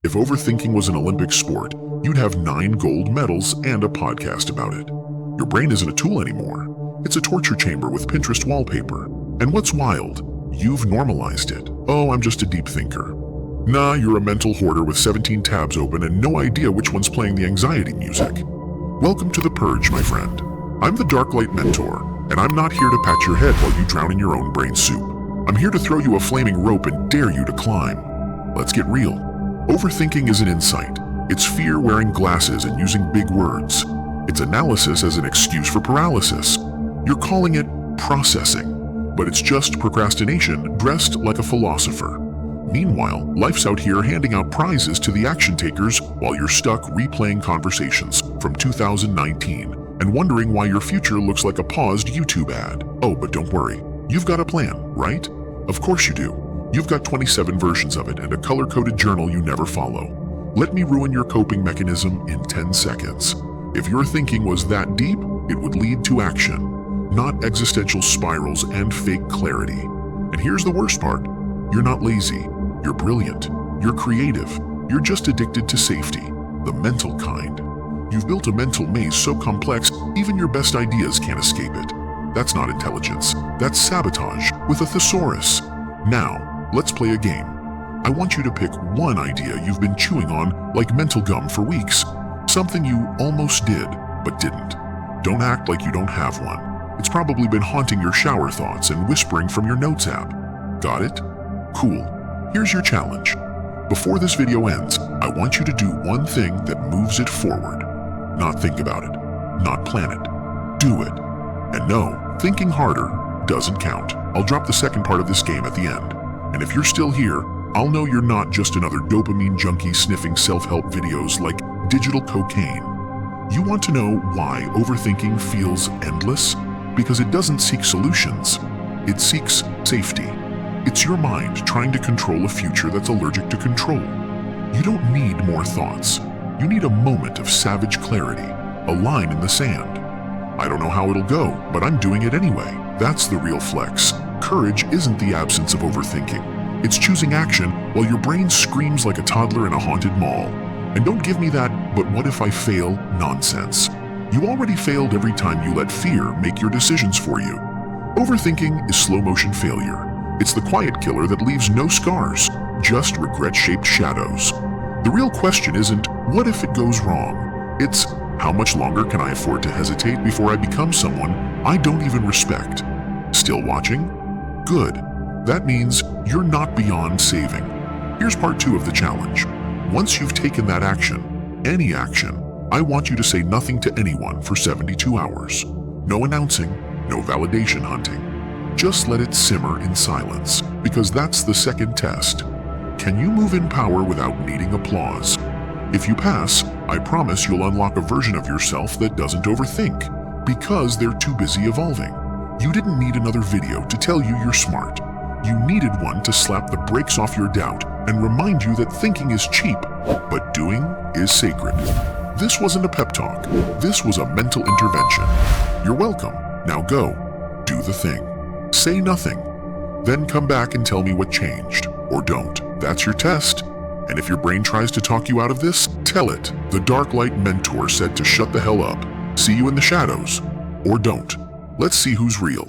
If overthinking was an Olympic sport, you'd have 9 gold medals and a podcast about it. Your brain isn't a tool anymore. It's a torture chamber with Pinterest wallpaper. And what's wild? You've normalized it. Oh, I'm just a deep thinker. Nah, you're a mental hoarder with 17 tabs open and no idea which one's playing the anxiety music. Welcome to The Purge, my friend. I'm the Dark Light Mentor, and I'm not here to pat your head while you drown in your own brain soup. I'm here to throw you a flaming rope and dare you to climb. Let's get real. Overthinking is an insight. It's fear wearing glasses and using big words. It's analysis as an excuse for paralysis. You're calling it processing, but it's just procrastination dressed like a philosopher. Meanwhile, life's out here handing out prizes to the action takers while you're stuck replaying conversations from 2019 and wondering why your future looks like a paused YouTube ad. Oh, but don't worry. You've got a plan, right? Of course you do. You've got 27 versions of it and a color-coded journal you never follow. Let me ruin your coping mechanism in 10 seconds. If your thinking was that deep, it would lead to action, not existential spirals and fake clarity. And here's the worst part. You're not lazy. You're brilliant. You're creative. You're just addicted to safety, the mental kind. You've built a mental maze so complex, even your best ideas can't escape it. That's not intelligence. That's sabotage with a thesaurus. Now, let's play a game. I want you to pick one idea you've been chewing on like mental gum for weeks. Something you almost did, but didn't. Don't act like you don't have one. It's probably been haunting your shower thoughts and whispering from your notes app. Got it? Cool. Here's your challenge. Before this video ends, I want you to do one thing that moves it forward. Not think about it. Not plan it. Do it. And no, thinking harder doesn't count. I'll drop the second part of this game at the end. And if you're still here, I'll know you're not just another dopamine junkie sniffing self-help videos like digital cocaine. You want to know why overthinking feels endless? Because it doesn't seek solutions. It seeks safety. It's your mind trying to control a future that's allergic to control. You don't need more thoughts. You need a moment of savage clarity, a line in the sand. I don't know how it'll go, but I'm doing it anyway. That's the real flex. Courage isn't the absence of overthinking. It's choosing action while your brain screams like a toddler in a haunted mall. And don't give me that, but what if I fail nonsense. You already failed every time you let fear make your decisions for you. Overthinking is slow motion failure. It's the quiet killer that leaves no scars, just regret-shaped shadows. The real question isn't, what if it goes wrong? It's, how much longer can I afford to hesitate before I become someone I don't even respect? Still watching? Good. That means you're not beyond saving. Here's part 2 of the challenge. Once you've taken that action, any action, I want you to say nothing to anyone for 72 hours. No announcing, no validation hunting. Just let it simmer in silence, because that's the second test. Can you move in power without needing applause? If you pass, I promise you'll unlock a version of yourself that doesn't overthink, because they're too busy evolving. You didn't need another video to tell you you're smart. You needed one to slap the brakes off your doubt and remind you that thinking is cheap, but doing is sacred. This wasn't a pep talk. This was a mental intervention. You're welcome. Now go. Do the thing. Say nothing. Then come back and tell me what changed. Or don't. That's your test. And if your brain tries to talk you out of this, tell it. The Dark Light Mentor said to shut the hell up. See you in the shadows. Or don't. Let's see who's real.